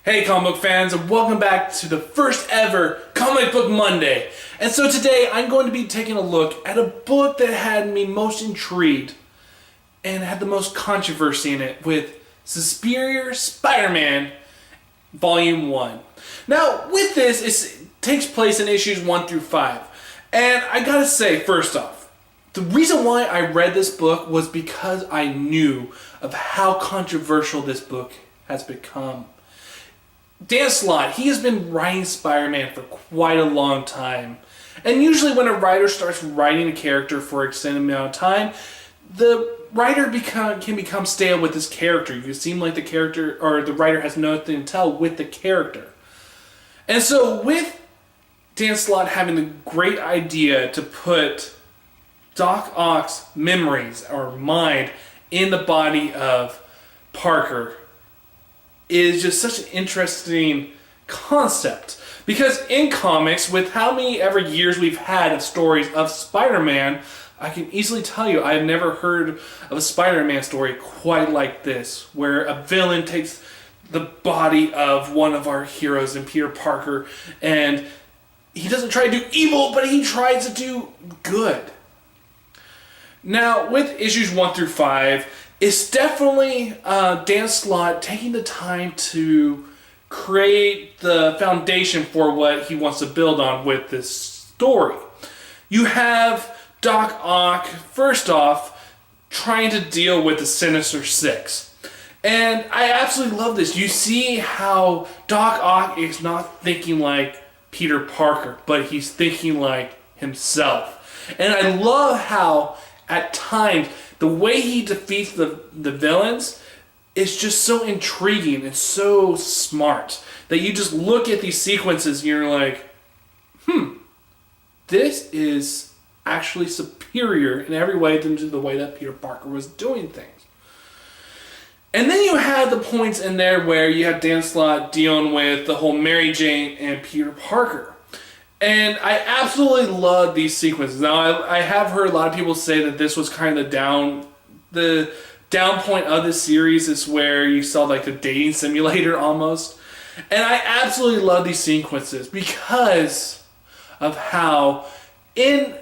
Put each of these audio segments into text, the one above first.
Hey comic book fans, and welcome back to the first ever Comic Book Monday. And so today I'm going to be taking a look at a book that had me most intrigued and had the most controversy in it with Superior Spider-Man Volume 1. Now with this, it takes place in issues 1 through 5. And I gotta say, first off, the reason why I read this book was because I knew of how controversial this book has become. Dan Slott, he has been writing Spider-Man for quite a long time. And usually when a writer starts writing a character for an extended amount of time, the writer can become stale with this character. You seem like the character, or the writer has nothing to tell with the character. And so with Dan Slott having the great idea to put Doc Ock's memories or mind in the body of Parker, is just such an interesting concept. Because in comics, with how many ever years we've had of stories of Spider-Man, I can easily tell you I've never heard of a Spider-Man story quite like this, where a villain takes the body of one of our heroes in Peter Parker, and he doesn't try to do evil, but he tries to do good. Now, with issues 1 through 5, it's definitely Dan Slott taking the time to create the foundation for what he wants to build on with this story. You have Doc Ock, first off, trying to deal with the Sinister Six. And I absolutely love this. You see how Doc Ock is not thinking like Peter Parker, but he's thinking like himself. And I love how, at times, the way he defeats the villains is just so intriguing and so smart that you just look at these sequences and you're like, this is actually superior in every way than to the way that Peter Parker was doing things. And then you have the points in there where you have Dan Slott dealing with the whole Mary Jane and Peter Parker. And I absolutely love these sequences. Now, I have heard a lot of people say that this was kind of the down point of this series is where you saw like the dating simulator almost. And I absolutely love these sequences because of how in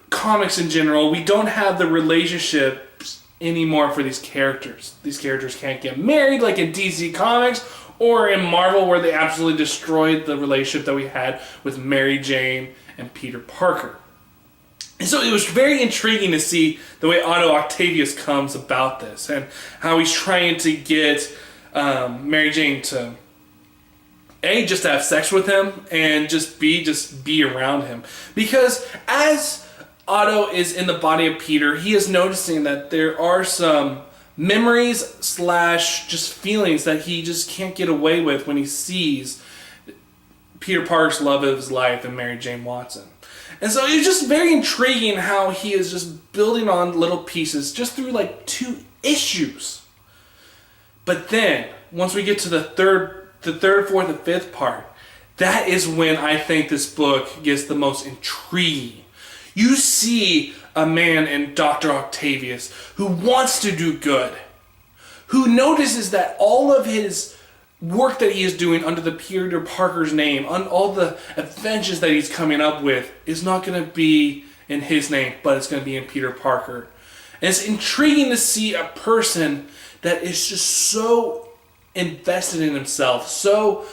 comics in general, we don't have the relationships anymore for these characters. These characters can't get married like in DC Comics or in Marvel, where they absolutely destroyed the relationship that we had with Mary Jane and Peter Parker. And so it was very intriguing to see the way Otto Octavius comes about this and how he's trying to get Mary Jane to just to have sex with him and just be around him. Because as Otto is in the body of Peter, he is noticing that there are some memories / just feelings that he just can't get away with when he sees Peter Parker's love of his life and Mary Jane Watson. And so it's just very intriguing how he is just building on little pieces just through like 2 issues. But then, once we get to the third, 4th, and 5th part, that is when I think this book gets the most intriguing. You see a man in Dr. Octavius who wants to do good, who notices that all of his work that he is doing under the Peter Parker's name, on all the adventures that he's coming up with, is not going to be in his name, but it's going to be in Peter Parker. And it's intriguing to see a person that is just so invested in himself, so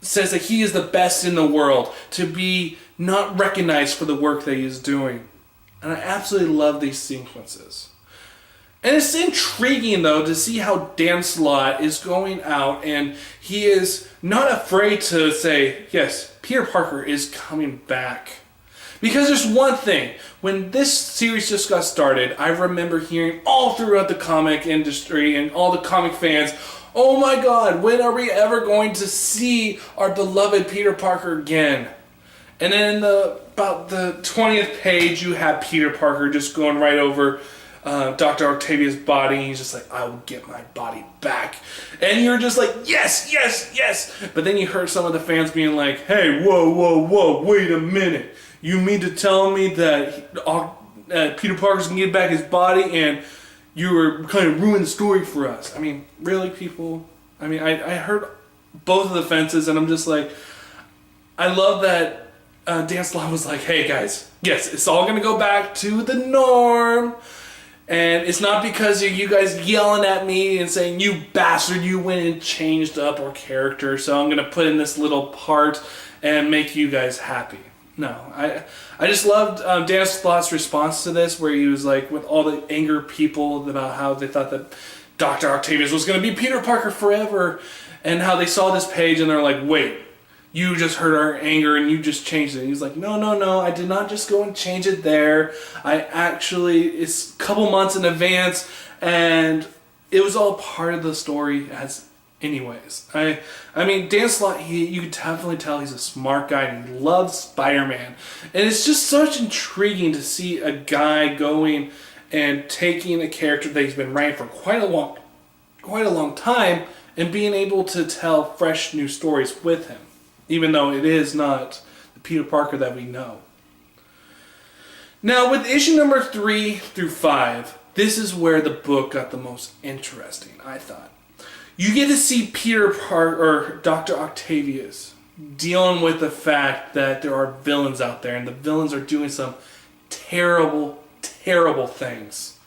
says that he is the best in the world, to be not recognized for the work that he is doing. And I absolutely love these sequences. And it's intriguing, though, to see how Dan Slott is going out and he is not afraid to say, yes, Peter Parker is coming back. Because there's one thing, when this series just got started, I remember hearing all throughout the comic industry and all the comic fans, oh my God, when are we ever going to see our beloved Peter Parker again? And then about the 20th page, you have Peter Parker just going right over Dr. Octavius' body. And he's just like, I will get my body back. And you're just like, yes, yes, yes. But then you heard some of the fans being like, hey, whoa, wait a minute. You mean to tell me that Peter Parker's going to get back his body and you were kind of ruining the story for us? I mean, really, people? I mean, I heard both of the fences, and I'm just like, I love that Dan Slott was like, hey guys, yes, it's all going to go back to the norm. And it's not because of you guys yelling at me and saying, you bastard, you went and changed up our character, so I'm going to put in this little part and make you guys happy. No, I just loved Dan Slott's response to this, where he was like, with all the anger people about how they thought that Dr. Octavius was going to be Peter Parker forever, and how they saw this page and they're like, wait, you just heard our anger and you just changed it. And he's like, no, I did not just go and change it there. It's a couple months in advance, and it was all part of the story as anyways. I mean, Dan Slott, you could definitely tell he's a smart guy and he loves Spider-Man. And it's just such intriguing to see a guy going and taking a character that he's been writing for quite a long time and being able to tell fresh new stories with him, even though it is not the Peter Parker that we know. Now, with issue number 3 through 5, this is where the book got the most interesting, I thought. You get to see Peter Parker, or Dr. Octavius, dealing with the fact that there are villains out there, and the villains are doing some terrible, terrible things.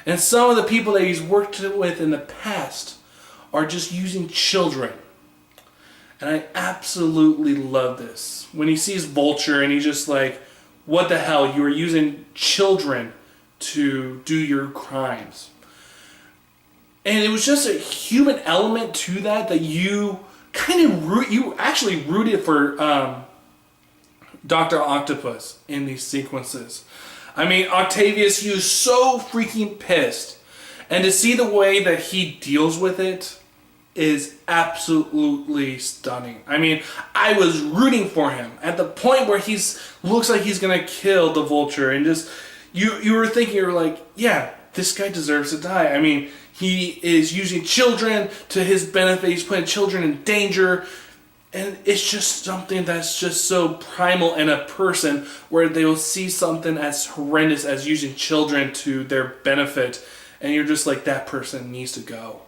And some of the people that he's worked with in the past are just using children. And I absolutely love this. When he sees Vulture and he's just like, what the hell, you are using children to do your crimes. And it was just a human element to that you you actually rooted for Dr. Octopus in these sequences. I mean, Octavius, he was so freaking pissed. And to see the way that he deals with it is absolutely stunning. I mean, I was rooting for him at the point where looks like he's gonna kill the Vulture, and just you were thinking, you were like, yeah, this guy deserves to die. I mean, he is using children to his benefit. He's putting children in danger. And it's just something that's just so primal in a person, where they will see something as horrendous as using children to their benefit. And you're just like, that person needs to go.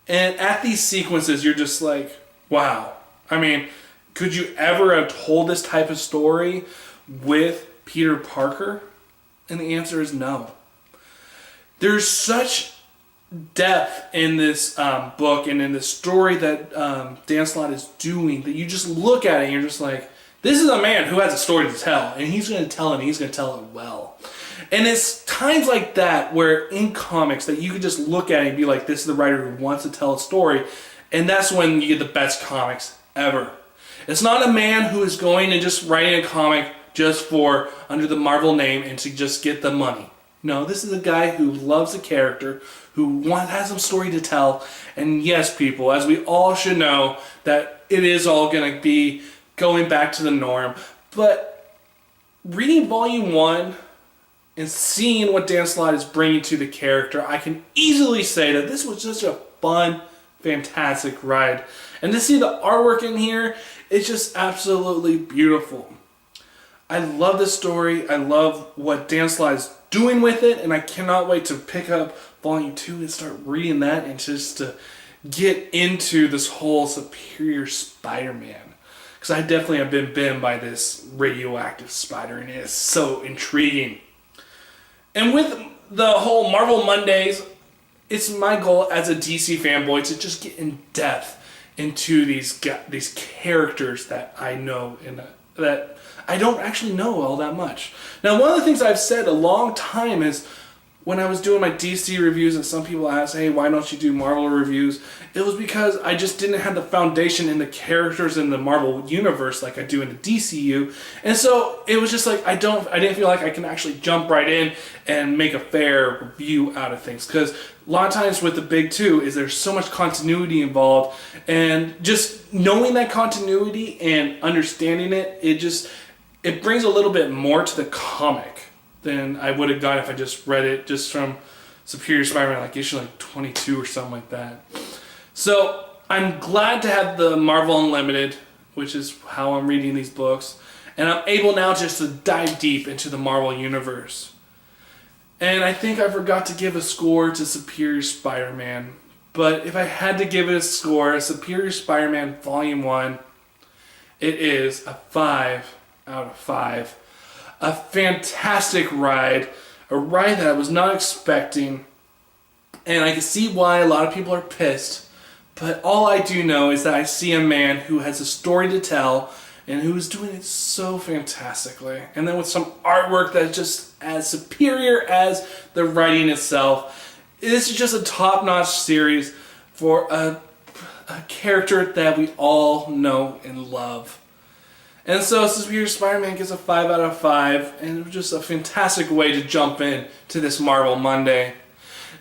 And at these sequences, you're just like, wow. I mean, could you ever have told this type of story with Peter Parker? And the answer is no. There's such depth in this book and in the story that Dan Slott is doing that you just look at it and you're just like, this is a man who has a story to tell, and he's going to tell it, and he's going to tell it well. And it's times like that where in comics that you could just look at it and be like, this is the writer who wants to tell a story, and that's when you get the best comics ever. It's not a man who is going and just writing a comic just for under the Marvel name and to just get the money. No, this is a guy who loves a character, who has some story to tell. And yes, people, as we all should know, that it is all going to be going back to the norm. But reading Volume 1 and seeing what Dan Slott is bringing to the character, I can easily say that this was just a fun, fantastic ride. And to see the artwork in here, it's just absolutely beautiful. I love this story. I love what Dan Slott is doing with it, and I cannot wait to pick up Volume 2 and start reading that and just to get into this whole Superior Spider-Man. Because I definitely have been bitten by this radioactive spider, and it is so intriguing. And with the whole Marvel Mondays, it's my goal as a DC fanboy to just get in depth into these characters that I know and that I don't actually know all that much. Now, one of the things I've said a long time is when I was doing my DC reviews and some people asked, hey, why don't you do Marvel reviews? It was because I just didn't have the foundation in the characters in the Marvel universe like I do in the DCU. And so it was just like, I didn't feel like I can actually jump right in and make a fair review out of things. Because a lot of times with the big two is there's so much continuity involved. And just knowing that continuity and understanding it, it brings a little bit more to the comic than I would have got if I just read it just from Superior Spider-Man, like issue like 22 or something like that. So I'm glad to have the Marvel Unlimited, which is how I'm reading these books, and I'm able now just to dive deep into the Marvel Universe. And I think I forgot to give a score to Superior Spider-Man, But if I had to give it a score, Superior Spider-Man Volume 1, it is a 5 out of 5. A fantastic ride. A ride that I was not expecting. And I can see why a lot of people are pissed. But all I do know is that I see a man who has a story to tell and who is doing it so fantastically. And then with some artwork that's just as superior as the writing itself. This is just a top-notch series for a character that we all know and love. And so Superior Spider-Man gets a 5 out of 5, and it was just a fantastic way to jump in to this Marvel Monday.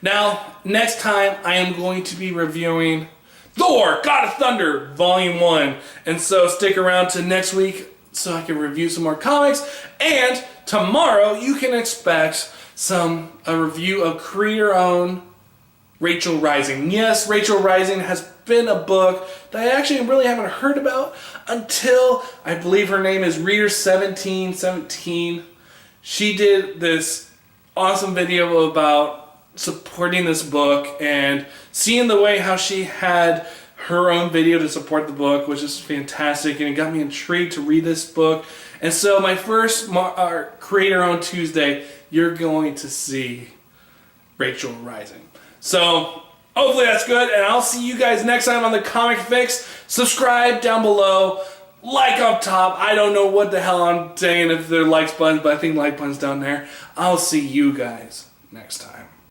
Now, next time I am going to be reviewing Thor, God of Thunder, Volume 1. And so stick around to next week so I can review some more comics. And tomorrow you can expect a review of creator-owned Rachel Rising. Yes, Rachel Rising has been a book that I actually really haven't heard about until I believe her name is Reader1717. She did this awesome video about supporting this book and seeing the way how she had her own video to support the book, which is fantastic, and it got me intrigued to read this book. And so my first Creator on Tuesday, you're going to see Rachel Rising. So hopefully that's good, and I'll see you guys next time on the Comic Fix. Subscribe down below, like up top. I don't know what the hell I'm saying if there are likes buttons, but I think like buttons down there. I'll see you guys next time.